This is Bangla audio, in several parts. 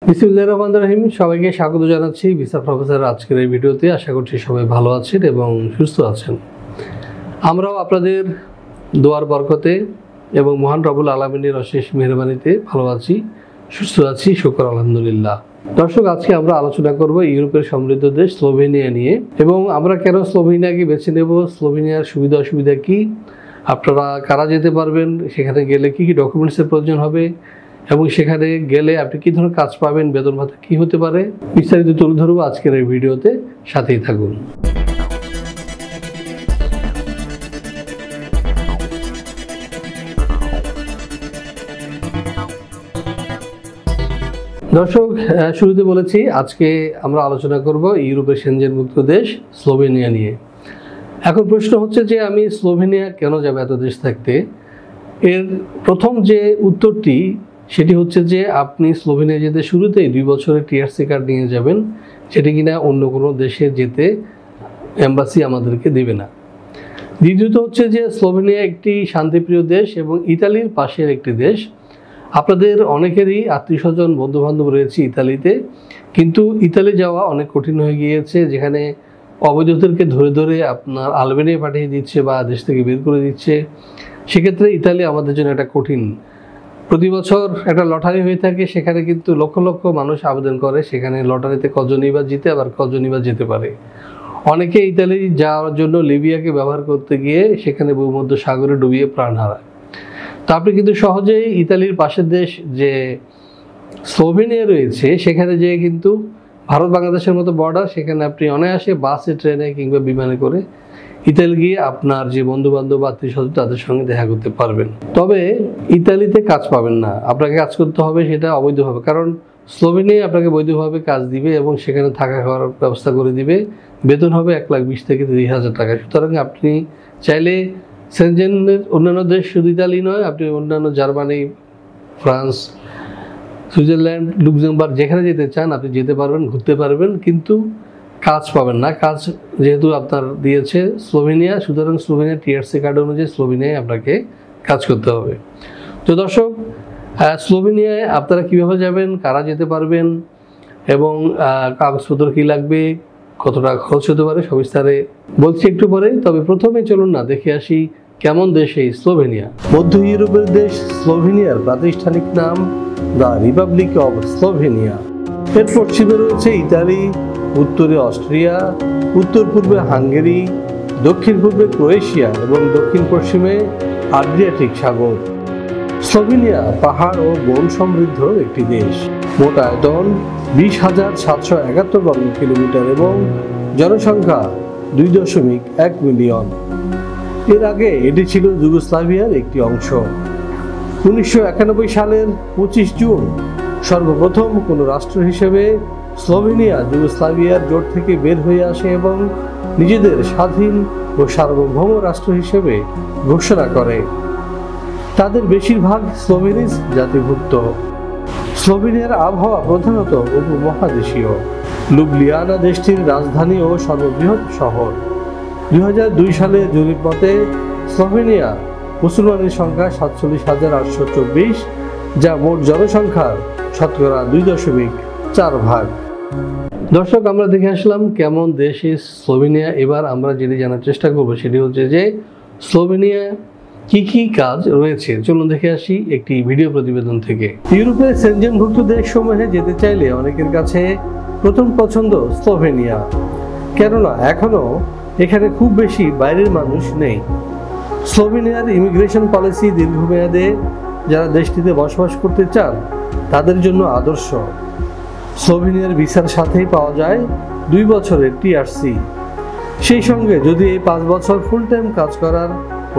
বিসমিল্লাহির রহমানির রহিম। সবাইকে স্বাগত জানাচ্ছি ভিসা প্রফেসর আজকের এই ভিডিওতে। আশা করছি সবাই ভালো আছেন এবং সুস্থ আছেন। আমরাও আপনাদের দোয়ার বরকতে এবং মহান রব্বুল আলামিনের অশেষ মেহরবানিতে ভালো আছি, সুস্থ আছি, শুকর আলহামদুলিল্লাহ। দর্শক, আজকে আমরা আলোচনা করব ইউরোপের সমৃদ্ধ দেশ স্লোভেনিয়া নিয়ে এবং আমরা কেন স্লোভেনিয়াকে বেছে নেব, স্লোভেনিয়ার সুবিধা অসুবিধা কী, আপনারা কারা যেতে পারবেন, সেখানে গেলে কী কী ডকুমেন্টসের প্রয়োজন হবে এবং সেখানে গেলে আপনি কী ধরনের কাজ পাবেন, বেতন ভাতা কী হতে পারে, বিস্তারিত তুলে ধরবো আজকের এই ভিডিওতে। সাথেই থাকুন। দর্শক, শুরুতে বলেছি আজকে আমরা আলোচনা করব ইউরোপের সেনজেনভুক্ত দেশ স্লোভেনিয়া নিয়ে। এখন প্রশ্ন হচ্ছে যে আমি স্লোভেনিয়া কেন যাব এত দেশ থাকতে? এর প্রথম যে উত্তরটি সেটি হচ্ছে যে আপনি স্লোভেনিয়া যেতে শুরুতেই 2 বছরের টিআরসি কার্ড নিয়ে যাবেন, সেটি কিনা অন্য কোনো দেশে যেতে এম্বাসি আমাদেরকে দেবে না। দ্বিতীয়ত হচ্ছে যে স্লোভেনিয়া একটি শান্তিপ্রিয় দেশ এবং ইতালির পাশের একটি দেশ। আপনাদের অনেকেরই আত্মীয় স্বজন বন্ধুবান্ধব রয়েছে ইতালিতে, কিন্তু ইতালি যাওয়া অনেক কঠিন হয়ে গিয়েছে, যেখানে অবৈধদেরকে ধরে ধরে আপনার আলবেনিয়া পাঠিয়ে দিচ্ছে বা দেশ থেকে বের করে দিচ্ছে। সেক্ষেত্রে ইতালি আমাদের জন্য একটা কঠিন। প্রতি বছর একটা লটারি হয়ে থাকে, সেখানে কিন্তু লক্ষ লক্ষ মানুষ আবেদন করে, সেখানে লটারিতে কজনই বা জিতে আবার কজনই বা যেতে পারে। অনেকে ইতালি যাওয়ার জন্য লিবিয়াকে ব্যবহার করতে গিয়ে সেখানে ভূমধ্য সাগরে ডুবিয়ে প্রাণ হারায়। তো আপনি কিন্তু সহজেই ইতালির পাশের দেশ যে স্লোভেনিয়া রয়েছে সেখানে যেয়ে কিন্তু ভারত বাংলাদেশের মতো বর্ডার, সেখানে আপনি অনায়াসে বাসে, ট্রেনে কিংবা বিমানে করে ইতালি গিয়ে আপনার যে বন্ধুবান্ধব আত্মীয় স্বজন তাদের সঙ্গে দেখা করতে পারবেন। তবে ইতালিতে কাজ পাবেন না, আপনাকে কাজ করতে হবে সেটা অবৈধভাবে, কারণ স্লোভেনিয়া আপনাকে বৈধভাবে কাজ দিবে এবং সেখানে থাকা খাওয়ার ব্যবস্থা করে দিবে। বেতন হবে 1,20,000 থেকে 30,000 টাকা। সুতরাং আপনি চাইলে সেনজেনের অন্যান্য দেশ, শুধু ইতালি নয়, আপনি অন্যান্য জার্মানি, ফ্রান্স, সুইজারল্যান্ড, লুক্সেমবার্গ যেখানে যেতে চান আপনি যেতে পারবেন, ঘুরতে পারবেন, কিন্তু কাজ পাবেন না। কাজ যেহেতু আপনার দিয়েছে স্লোভেনিয়া, সুতরাং স্লোভেনিয়া টিআরসি কার্ড অনুযায়ী স্লোভেনিয়ায় আপনাকে কাজ করতে হবে। তো দর্শক, স্লোভেনিয়ায় আপনারা কীভাবে যাবেন, কারা যেতে পারবেন এবং কাগজপত্র কী লাগবে, কত টাকা খরচ হতে পারে, সবিস্তারে বলছি একটু পরে। তবে প্রথমে চলুন না দেখে আসি কেমন দেশ এই স্লোভেনিয়া। মধ্য ইউরোপের দেশ স্লোভেনিয়ার প্রাতিষ্ঠানিক নাম দ্য রিপাবলিক অফ স্লোভেনিয়া। এর পশ্চিমে রয়েছে ইতালি, উত্তরে অস্ট্রিয়া, উত্তর পূর্বে হাঙ্গেরি, দক্ষিণ পূর্বে ক্রোয়েশিয়া এবং দক্ষিণ পশ্চিমে আড্রিয়াটিক সাগর। স্লোভেনিয়া পাহাড় ও বন সমৃদ্ধ একটি দেশ। মোট আয়তন 20,771 বর্গ কিলোমিটার এবং জনসংখ্যা 2.1 মিলিয়ন। এর আগে এটি ছিল যুগোস্লাভিয়ার একটি অংশ। 1991 সালের 25 জুন সর্বপ্রথম কোনো রাষ্ট্র হিসেবে স্লোভেনিয়া যুগোস্লাভিয়ার জোট থেকে বের হয়ে আসে এবং নিজেদের স্বাধীন ও সার্বভৌম রাষ্ট্র হিসেবে ঘোষণা করে। তাদের বেশিরভাগ স্লোভেনিজ জাতিভুক্ত। স্লোভেনিয়ার আবহাওয়া প্রধানত উপমহাদেশীয়। লুবলিয়ানা দেশটির রাজধানী ও সর্ববৃহৎ শহর। 2002 সালে জরিপ মতে স্লোভেনিয়া মুসলমানের সংখ্যা 47,824, যা মোট জনসংখ্যার শতকরা 2.4 ভাগ। দর্শক, আমরা দেখে আসলাম কেমন দেশ এই স্লোভেনিয়া। এবার আমরা যেটি জানার চেষ্টা করবো সেটি হচ্ছে যে স্লোভেনিয়া কি কি কাজ রয়েছে। চলুন দেখে আসি একটি ভিডিও প্রতিবেদন থেকে। ইউরোপের সেনজেনভুক্ত দেশসমূহে যেতে চাইলে অনেকের কাছে প্রথম পছন্দ স্লোভেনিয়া, কেননা এখনো এখানে খুব বেশি বাইরের মানুষ নেই। স্লোভেনিয়ার ইমিগ্রেশন পলিসি দীর্ঘমেয়াদে যারা দেশটিতে বসবাস করতে চান তাদের জন্য আদর্শ। স্লোভেনিয়ার ভিসার সাথেই পাওয়া যায় 2 বছরের টিআরসি। সেই সঙ্গে যদি এই 5 বছর ফুল টাইম কাজ করার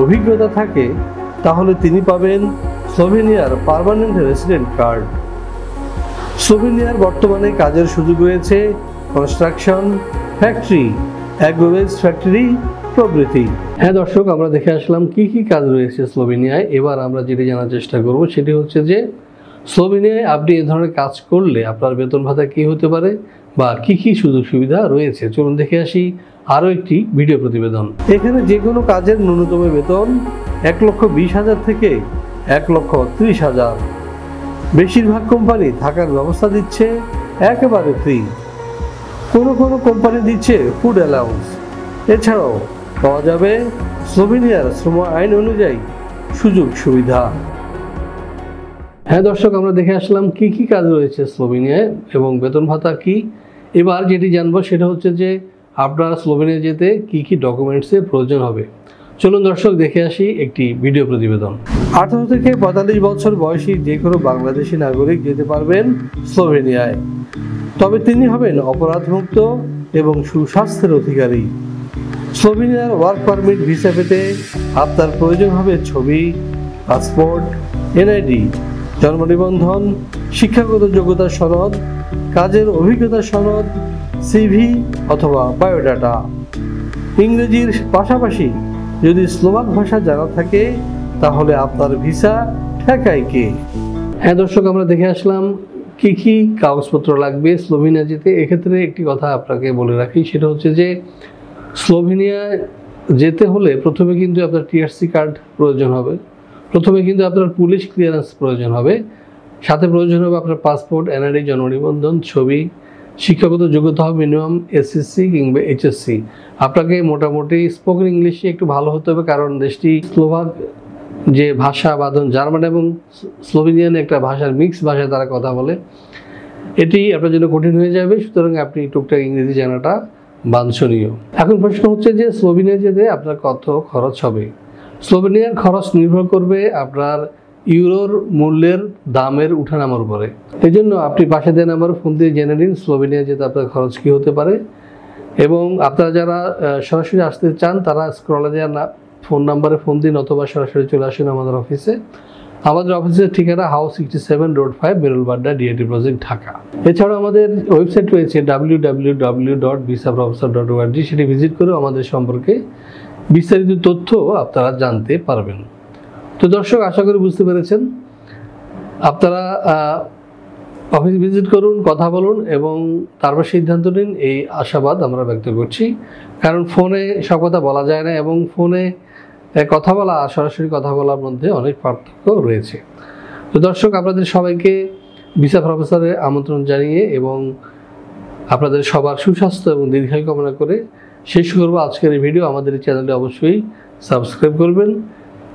অভিজ্ঞতা থাকে তাহলে তিনি পাবেন স্লোভেনিয়ার পার্মানেন্ট রেসিডেন্ট কার্ড। স্লোভেনিয়ার বর্তমানে কাজের সুযোগ রয়েছে কনস্ট্রাকশন, ফ্যাক্টরি, অ্যাগ্রোভেজ ফ্যাক্টরি প্রভৃতি। হ্যাঁ দর্শক, আমরা দেখে আসলাম কি কি কাজ রয়েছে স্লোভেনিয়ায়। এবার আমরা যেটি জানার চেষ্টা করব সেটি হচ্ছে যে স্লোভেনিয়ায় আপনি এ ধরনের কাজ করলে আপনার বেতন ভাতা কী হতে পারে বা কি কি সুযোগ সুবিধা রয়েছে। চলুন দেখে আসি আরও একটি ভিডিও প্রতিবেদন। এখানে যে কোনো কাজের ন্যূনতম বেতন 1,20,000 থেকে 1,30,000। বেশিরভাগ কোম্পানি থাকার ব্যবস্থা দিচ্ছে একেবারে ফ্রি। কোনো কোম্পানি দিচ্ছে ফুড অ্যালাউন্স। এছাড়াও পাওয়া যাবে স্লোভেনিয়ার শ্রম আইন অনুযায়ী সুযোগ সুবিধা। হ্যাঁ দর্শক, আমরা দেখে আসলাম কি কি কাজ রয়েছে স্লোভেনিয়ায় এবং বেতন ভাতা কি। এবার যেটি জানবো সেটা হচ্ছে যে আপনারা স্লোভেনিয়া যেতে কি কি ডকুমেন্টসের প্রয়োজন হবে। চলুন দর্শক দেখে আসি একটি ভিডিও প্রতিবেদন। 18 থেকে 45 বছর বয়সী যে কোনো বাংলাদেশি নাগরিক যেতে পারবেন স্লোভেনিয়ায়, তবে তিনি হবেন অপরাধমুক্ত এবং সুস্বাস্থ্যের অধিকারী। স্লোভেনিয়ার ওয়ার্ক পারমিট ভিসা পেতে আপনার প্রয়োজন হবে ছবি, পাসপোর্ট, এনআইডি, জন্ম নিবন্ধন, শিক্ষাগত যোগ্যতা সনদ, কাজের অভিজ্ঞতা সনদ, সিভি অথবা বায়োডাটা। ইংরেজির পাশাপাশি যদি স্লোভাক ভাষা জানা থাকে তাহলে আপনার ভিসা ঠেকায় কে। হ্যাঁ দর্শক, আমরা দেখে আসলাম কি কি কাগজপত্র লাগবে স্লোভেনিয়া যেতে। এক্ষেত্রে একটি কথা আপনাকে বলে রাখি, সেটা হচ্ছে যে স্লোভেনিয়া যেতে হলে প্রথমে কিন্তু আপনার টিআরসি কার্ড প্রয়োজন হবে, প্রথমে কিন্তু আপনার পুলিশ ক্লিয়ারেন্স প্রয়োজন হবে, সাথে প্রয়োজন হবে আপনার পাসপোর্ট, এনআইডি, জন্ম নিবন্ধন, ছবি, শিক্ষাগত যোগ্যতা হবে মিনিমাম এসএসসি কিংবা এইচএসসি। আপনাকে মোটামুটি স্পোকেন ইংলিশে একটু ভালো হতে হবে, কারণ দেশটি স্লোভাক যে ভাষা বা জার্মান এবং স্লোভেনিয়ান একটা ভাষার মিক্স ভাষায় তারা কথা বলে, এটি আপনার জন্য কঠিন হয়ে যাবে। সুতরাং আপনি টুকটাক ইংরেজি জানাটা বাঞ্ছনীয়। এখন প্রশ্ন হচ্ছে যে স্লোভেনিয়া যেতে আপনার কত খরচ হবে। স্লোভেনিয়ার খরচ নির্ভর করবে আপনার ইউরোর মূল্যের দামের উঠানামার উপরে। এই জন্য আপনি পাশে দেওয়া নাম্বারে ফোন দিয়ে জেনে নিন স্লোভেনিয়া যেতে আপনার খরচ কী হতে পারে। এবং আপনারা যারা সরাসরি আসতে চান তারা স্ক্রলে দেওয়া ফোন নাম্বারে ফোন দিন অথবা সরাসরি চলে আসুন আমাদের অফিসে। আমাদের অফিসের ঠিকানা হাউস 67 রোড 5 বেরুলবাড্ডা, ডিআইটি প্রজেক্ট, ঢাকা। এছাড়াও আমাদের ওয়েবসাইট রয়েছে www.visaprofessor.org, সেটি ভিজিট করে আমাদের সম্পর্কে বিস্তারিত তথ্য আপনারা জানতে পারবেন। তো দর্শক, আশা করি বুঝতে পেরেছেন। আপনারা অফিস ভিজিট করুন, কথা বলুন এবং তারপর সিদ্ধান্ত নিন, এই আশাবাদ আমরা ব্যক্ত করছি। কারণ ফোনে সব কথা বলা যায় না এবং ফোনে কথা বলা আর সরাসরি কথা বলার মধ্যে অনেক পার্থক্য রয়েছে। তো দর্শক, আপনাদের সবাইকে ভিসা প্রফেসরে আমন্ত্রণ জানিয়ে এবং আপনাদের সবার সুস্বাস্থ্য এবং দীর্ঘায়ু কামনা করে শেষ করব আজকের এই ভিডিও। আমাদের এই চ্যানেলটি অবশ্যই সাবস্ক্রাইব করবেন।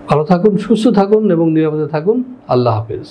ভালো থাকুন, সুস্থ থাকুন এবং নিরাপদে থাকুন। আল্লাহ হাফেজ।